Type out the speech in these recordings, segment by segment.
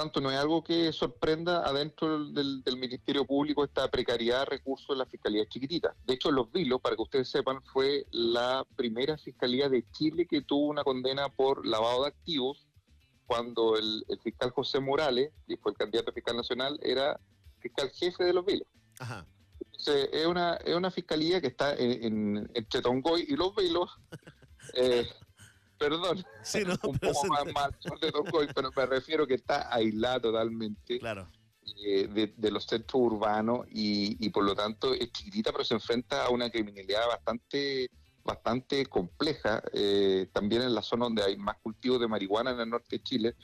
tanto, no es algo que sorprenda adentro del Ministerio Público esta precariedad de recursos de la Fiscalía Chiquitita. De hecho, Los Vilos, para que ustedes sepan, fue la primera Fiscalía de Chile que tuvo una condena por lavado de activos cuando el fiscal José Morales, que fue el candidato a fiscal nacional, era fiscal jefe de Los Vilos. Ajá. Entonces, es una fiscalía que está entre Tongoy y Los Vilos. Perdón, Sí, no, un pero poco más al sur de Tongoy, pero me refiero que está aislada totalmente claro. de los centros urbanos y por lo tanto es chiquitita, pero se enfrenta a una criminalidad bastante compleja, también en la zona donde hay más cultivos de marihuana en el norte de Chile.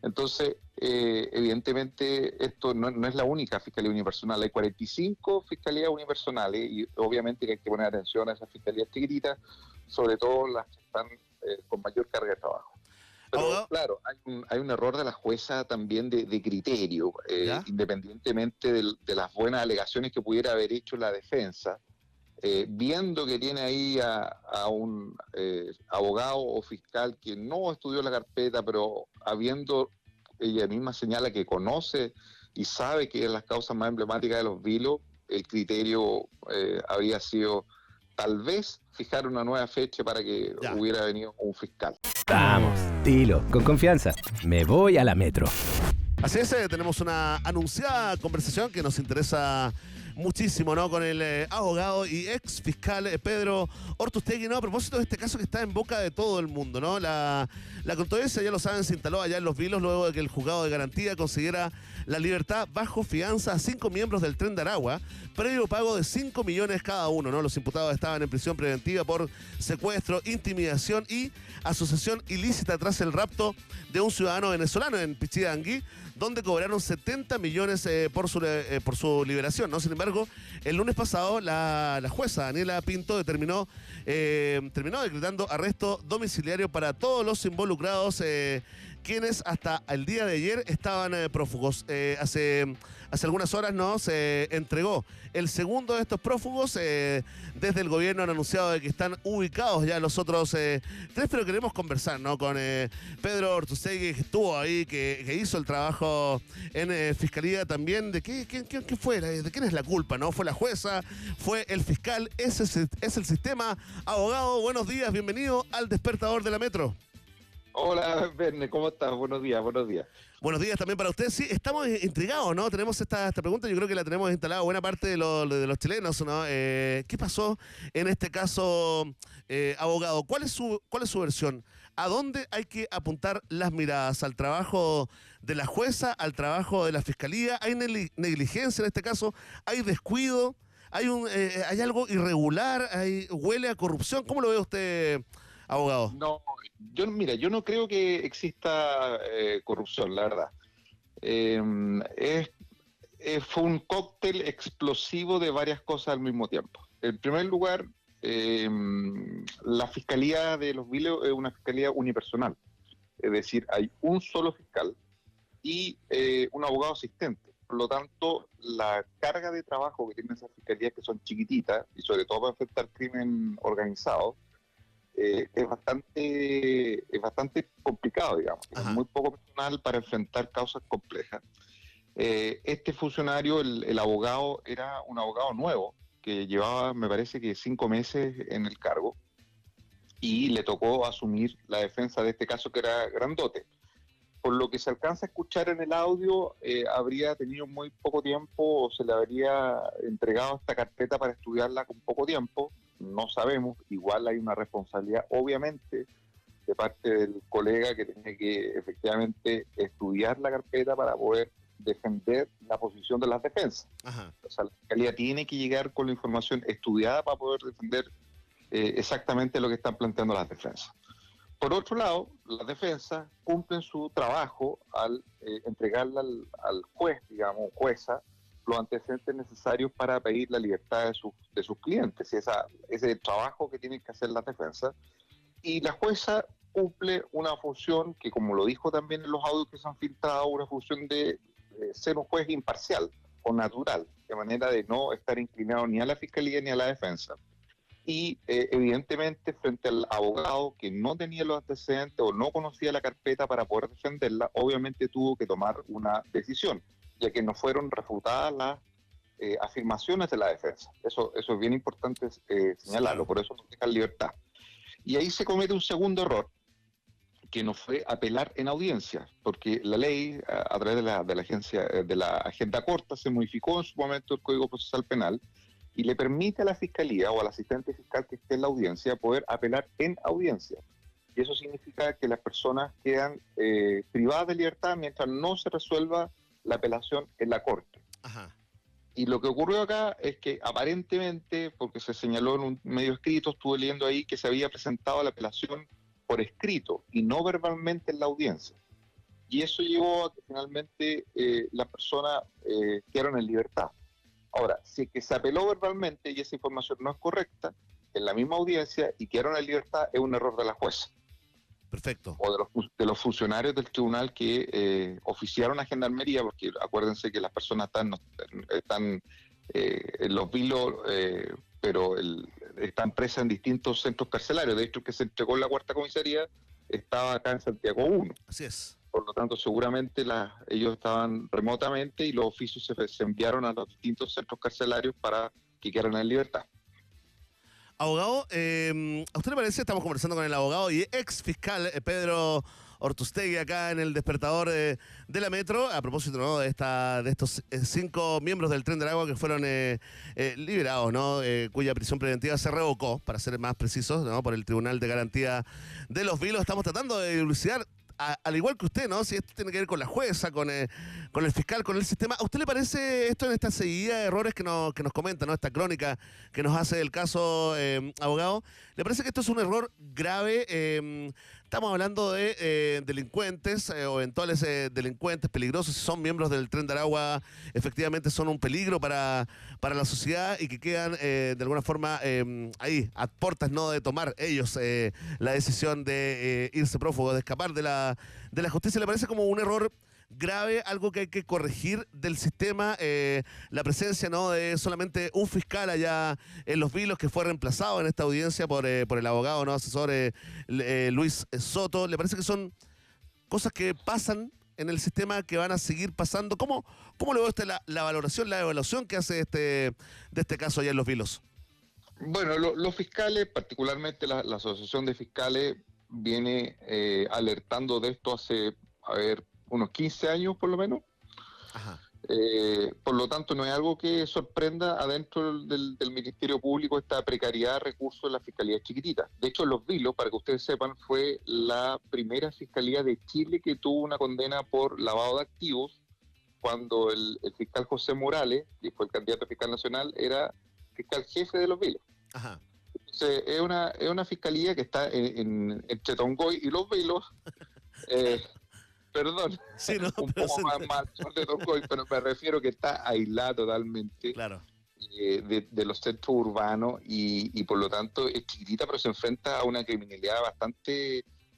Entonces, evidentemente, esto no es la única fiscalía unipersonal. Hay 45 fiscalías unipersonales y obviamente que hay que poner atención a esas fiscalías chiquititas, sobre todo las que están con mayor carga de trabajo. Pero Abogado. claro, hay un error de la jueza también de criterio, ¿Ya? independientemente de las buenas alegaciones que pudiera haber hecho la defensa. Viendo que tiene ahí a un abogado o fiscal que no estudió la carpeta, pero ella misma señala que conoce y sabe que es las causas más emblemáticas de Los Vilos, el criterio habría sido tal vez fijar una nueva fecha para que Ya. hubiera venido un fiscal. Vamos, dilo, con confianza. Me voy a la metro. Así es, tenemos una anunciada conversación que nos interesa muchísimo, ¿no? Con el abogado y ex fiscal Pedro Ortustegui, ¿no? A propósito de este caso que está en boca de todo el mundo, ¿no? La controversia, ya lo saben, se instaló allá en Los Vilos luego de que el juzgado de garantía consiguiera la libertad bajo fianza a 5 miembros del Tren de Aragua, previo pago de 5 millones cada uno, ¿no? Los imputados estaban en prisión preventiva por secuestro, intimidación y asociación ilícita tras el rapto de un ciudadano venezolano en Pichidangui, donde cobraron 70 millones por su liberación, ¿no? Sin embargo, el lunes pasado la jueza Daniela Pinto terminó decretando arresto domiciliario para todos los involucrados, quienes hasta el día de ayer estaban prófugos. Hace algunas horas, ¿no?, se entregó el segundo de estos prófugos. Desde el gobierno han anunciado de que están ubicados ya los otros tres, pero queremos conversar, ¿no?, con Pedro Ortustegui, que estuvo ahí, que hizo el trabajo en Fiscalía también. ¿De qué fue? ¿De quién es la culpa? ¿No? ¿Fue la jueza? ¿Fue el fiscal? ¿Es el sistema? Abogado, buenos días, bienvenido al Despertador de la Metro. Hola, Verne, ¿cómo estás? Buenos días, buenos días. Buenos días también para ustedes. Sí, estamos intrigados, ¿no? Tenemos esta pregunta, yo creo que la tenemos instalada buena parte de los chilenos, ¿no? ¿Qué pasó en este caso, abogado? ¿Cuál es su versión? ¿A dónde hay que apuntar las miradas? ¿Al trabajo de la jueza? ¿Al trabajo de la fiscalía? ¿Hay negligencia en este caso? ¿Hay descuido? ¿Hay algo irregular? ¿Huele a corrupción? ¿Cómo lo ve usted, abogado? No, yo no creo que exista corrupción, la verdad. Fue un cóctel explosivo de varias cosas al mismo tiempo. En primer lugar, la Fiscalía de Los Vilos es una fiscalía unipersonal. Es decir, hay un solo fiscal y un abogado asistente. Por lo tanto, la carga de trabajo que tienen esas fiscalías, que son chiquititas, y sobre todo para enfrentar crimen organizado, es bastante complicado, digamos. Es muy poco personal para enfrentar causas complejas. Este funcionario, el abogado, era un abogado nuevo que llevaba, me parece que 5 meses en el cargo, y le tocó asumir la defensa de este caso, que era grandote. Por lo que se alcanza a escuchar en el audio, habría tenido muy poco tiempo, o se le habría entregado esta carpeta para estudiarla con poco tiempo. No sabemos. Igual hay una responsabilidad, obviamente, de parte del colega, que tiene que efectivamente estudiar la carpeta para poder defender la posición de las defensas. Ajá. O sea, la fiscalía tiene que llegar con la información estudiada para poder defender exactamente lo que están planteando las defensas. Por otro lado, las defensas cumplen su trabajo al entregarle al juez, digamos, jueza, los antecedentes necesarios para pedir la libertad de sus clientes. Ese es el trabajo que tienen que hacer las defensas. Y la jueza cumple una función que, como lo dijo también en los audios que se han filtrado, una función de ser un juez imparcial o natural, de manera de no estar inclinado ni a la fiscalía ni a la defensa. y evidentemente frente al abogado que no tenía los antecedentes o no conocía la carpeta para poder defenderla, obviamente tuvo que tomar una decisión, ya que no fueron refutadas las afirmaciones de la defensa. Eso es bien importante señalarlo, por eso nos dejan libertad. Y ahí se comete un segundo error, que no fue apelar en audiencia, porque la ley, a través de la agencia, de la agenda corta, se modificó en su momento el Código Procesal Penal y le permite a la fiscalía o al asistente fiscal que esté en la audiencia poder apelar en audiencia. Y eso significa que las personas quedan privadas de libertad mientras no se resuelva la apelación en la corte. Ajá. Y lo que ocurrió acá es que aparentemente, porque se señaló en un medio escrito, estuve leyendo ahí que se había presentado la apelación por escrito y no verbalmente en la audiencia. Y eso llevó a que finalmente las personas quedaron en libertad. Ahora, si es que se apeló verbalmente y esa información no es correcta, en la misma audiencia y quedaron en libertad, es un error de la jueza. Perfecto. O de los funcionarios del tribunal que oficiaron a Gendarmería, porque acuérdense que las personas están en los vilos, pero están presas en distintos centros carcelarios. De hecho, que se entregó en la cuarta comisaría estaba acá en Santiago 1. Así es. Por lo tanto, seguramente ellos estaban remotamente y los oficios se enviaron a los distintos centros carcelarios para que quedaran en libertad. Abogado, ¿a usted le parece? Estamos conversando con el abogado y ex fiscal Pedro Ortustegui acá en el despertador de la Metro, a propósito, ¿no?, de estos 5 miembros del Tren del Agua que fueron liberados, ¿no?, cuya prisión preventiva se revocó, para ser más precisos, ¿no?, por el Tribunal de Garantía de los Vilos. Estamos tratando de dilucidar, al igual que usted, ¿no?, si esto tiene que ver con la jueza, con el fiscal, con el sistema. ¿A usted le parece esto en esta seguida de errores que nos comenta, ¿no?, esta crónica que nos hace del caso, abogado? ¿Le parece que esto es un error grave? Estamos hablando de delincuentes o eventuales delincuentes peligrosos. Si son miembros del Tren de Aragua, efectivamente son un peligro para la sociedad y que quedan de alguna forma ahí, a puertas, ¿no?, de tomar ellos la decisión de irse prófugos, de escapar de la justicia. ¿Le parece como un error grave, algo que hay que corregir del sistema, la presencia, ¿no?, de solamente un fiscal allá en Los Vilos, que fue reemplazado en esta audiencia por el abogado, ¿no?, asesor Luis Soto? ¿Le parece que son cosas que pasan en el sistema, que van a seguir pasando? ¿Cómo le ve usted la valoración, la evaluación que hace de este caso allá en Los Vilos? Bueno, los fiscales, particularmente la Asociación de Fiscales, viene alertando de esto hace, unos 15 años por lo menos. Ajá. Por lo tanto, no es algo que sorprenda adentro del Ministerio Público esta precariedad de recursos de la Fiscalía chiquitita. De hecho, Los Vilos, para que ustedes sepan, fue la primera Fiscalía de Chile que tuvo una condena por lavado de activos, cuando el fiscal José Morales, que fue el candidato a fiscal nacional, era fiscal jefe de Los Vilos. Ajá. Entonces, es una fiscalía que está entre Tongoy y Los Vilos. Perdón, sí, no, un poco más de Tongoy, pero me refiero que está aislada totalmente, claro, de los centros urbanos y por lo tanto es chiquitita, pero se enfrenta a una criminalidad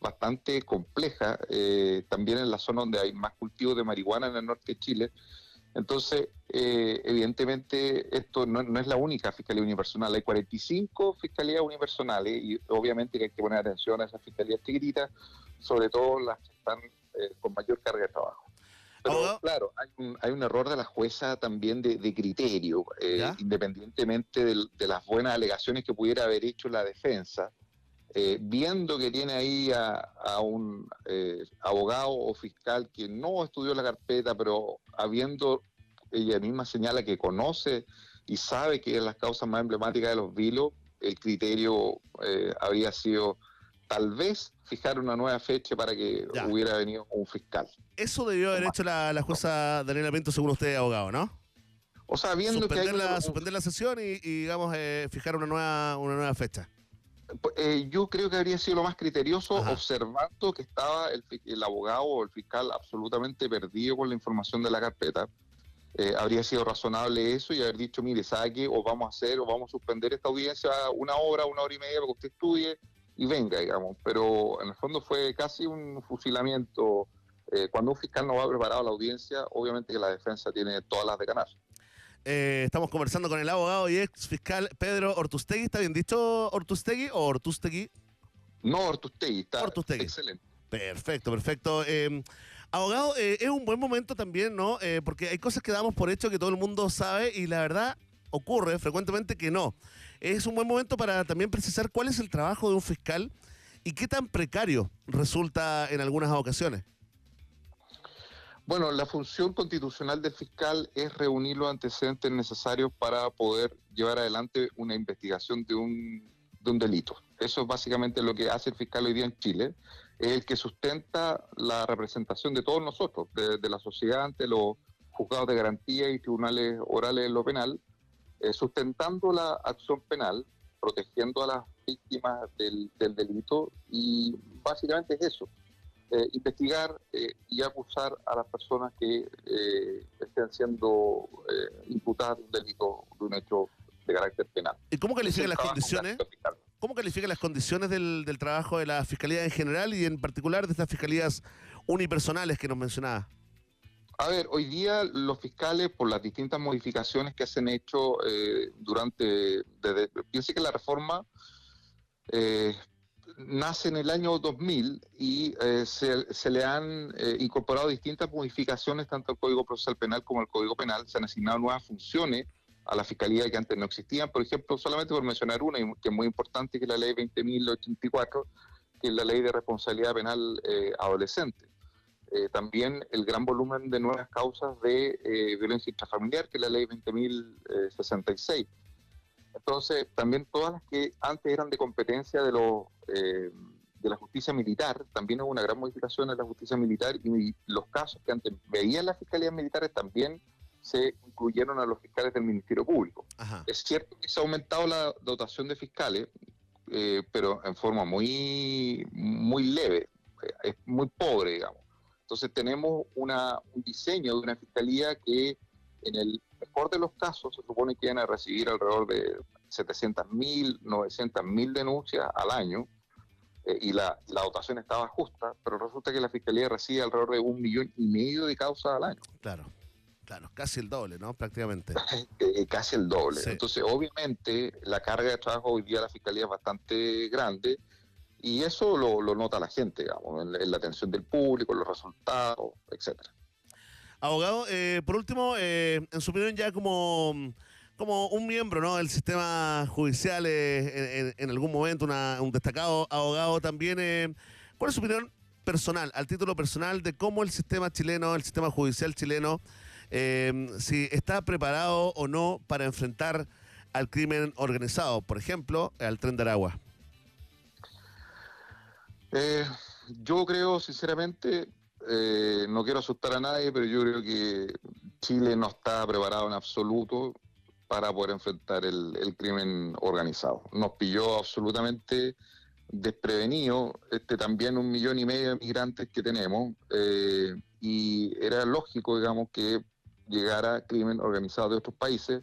bastante compleja, también en la zona donde hay más cultivos de marihuana en el norte de Chile. Entonces, evidentemente, esto no es la única fiscalía unipersonal. Hay 45 fiscalías unipersonales y obviamente que hay que poner atención a esas fiscalías chiquititas, sobre todo las que están con mayor carga de trabajo. Pero claro, hay un error de la jueza también de criterio, independientemente de las buenas alegaciones que pudiera haber hecho la defensa. Viendo que tiene ahí a un abogado o fiscal que no estudió la carpeta, pero ella misma señala que conoce y sabe que es las causas más emblemáticas de Los Vilos, el criterio habría sido tal vez fijar una nueva fecha para que hubiera venido un fiscal. Eso debió haber hecho la jueza Daniela Pinto, según usted, abogado, ¿no? O sea, viendo suspender la sesión y digamos, fijar una nueva fecha. Yo creo que habría sido lo más criterioso, observando que estaba el abogado o el fiscal absolutamente perdido con la información de la carpeta. Habría sido razonable eso y haber dicho, mire, ¿sabe qué? O vamos a suspender esta audiencia una hora y media para que usted estudie y venga, digamos. Pero en el fondo fue casi un fusilamiento. Cuando un fiscal no va preparado a la audiencia, obviamente que la defensa tiene todas las de ganar. Estamos conversando con el abogado y ex fiscal Pedro Ortustegui. ¿Está bien dicho Ortustegui o Ortustegui? No, Ortustegui, está Ortustegui. excelente. Perfecto. Abogado, es un buen momento también, ¿no? Porque hay cosas que damos por hecho que todo el mundo sabe y la verdad ocurre frecuentemente que no. Es un buen momento para también precisar cuál es el trabajo de un fiscal y qué tan precario resulta en algunas ocasiones. Bueno, la función constitucional del fiscal es reunir los antecedentes necesarios para poder llevar adelante una investigación de un delito. Eso es básicamente lo que hace el fiscal hoy día en Chile. Es el que sustenta la representación de todos nosotros, de la sociedad ante los juzgados de garantía y tribunales orales en lo penal, sustentando la acción penal, protegiendo a las víctimas del delito, y básicamente es eso. Investigar y acusar a las personas que estén siendo imputadas de un delito, de un hecho de carácter penal. ¿Y cómo califica las condiciones? ¿Cómo califica las condiciones del trabajo de la Fiscalía en general y en particular de estas fiscalías unipersonales que nos mencionaba? A ver, hoy día los fiscales, por las distintas modificaciones que se han hecho piense que la reforma nace en el año 2000 y se le han incorporado distintas modificaciones tanto al Código Procesal Penal como al Código Penal. Se han asignado nuevas funciones a la Fiscalía que antes no existían. Por ejemplo, solamente por mencionar una, que es muy importante, que es la Ley 20.084, que es la Ley de Responsabilidad Penal Adolescente. También el gran volumen de nuevas causas de violencia intrafamiliar, que es la Ley 20.066. Entonces, también todas las que antes eran de competencia de la justicia militar, también hubo una gran modificación en la justicia militar, y los casos que antes veían las fiscalías militares también se incluyeron a los fiscales del Ministerio Público. Ajá. Es cierto que se ha aumentado la dotación de fiscales, pero en forma muy leve, es muy pobre, digamos. Entonces tenemos un diseño de una fiscalía que en el mejor de los casos se supone que van a recibir alrededor de 700.000, 900.000 denuncias al año, y la dotación estaba justa, pero resulta que la Fiscalía recibe alrededor de 1,5 millones de causas al año. Claro, casi el doble, ¿no? Prácticamente. Casi el doble. Sí. Entonces, obviamente, la carga de trabajo hoy día de la Fiscalía es bastante grande, y eso lo nota la gente, digamos, en la atención del público, en los resultados, etcétera. Abogado, por último, en su opinión ya como un miembro, ¿no?, del sistema judicial, en algún momento un destacado abogado también, ¿cuál es su opinión personal, al título personal, de cómo el sistema chileno, el sistema judicial chileno, si está preparado o no para enfrentar al crimen organizado, por ejemplo, al Tren de Aragua? Yo creo, sinceramente, no quiero asustar a nadie, pero yo creo que Chile no está preparado en absoluto para poder enfrentar el crimen organizado. Nos pilló absolutamente desprevenido, también 1,5 millones de migrantes que tenemos, y era lógico, digamos, que llegara crimen organizado de otros países,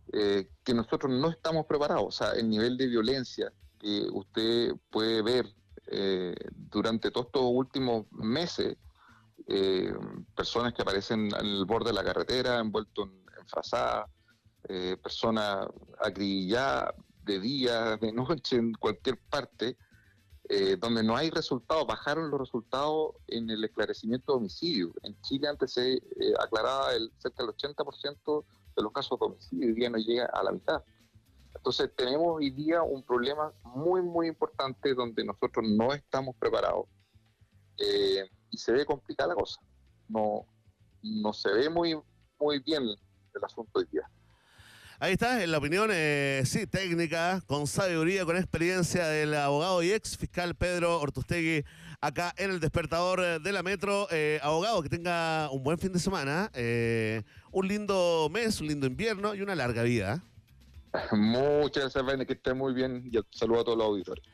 que nosotros no estamos preparados. O sea, el nivel de violencia que usted puede ver durante todos estos últimos meses, personas que aparecen en el borde de la carretera, envueltos en frazadas, personas acribilladas de día, de noche, en cualquier parte, donde no hay resultados. Bajaron los resultados en el esclarecimiento de homicidio. En Chile antes se aclaraba cerca del 80% de los casos de homicidio, hoy día no llega a la mitad. Entonces tenemos hoy día un problema muy importante donde nosotros no estamos preparados, y se ve complicada la cosa. No se ve muy bien el asunto hoy día. Ahí está, en la opinión, sí, técnica, con sabiduría, con experiencia del abogado y ex fiscal Pedro Ortustegui, acá en el Despertador de la Metro. Abogado, que tenga un buen fin de semana, un lindo mes, un lindo invierno y una larga vida. Muchas gracias, Ben, que esté muy bien, y saludo a todos los auditores.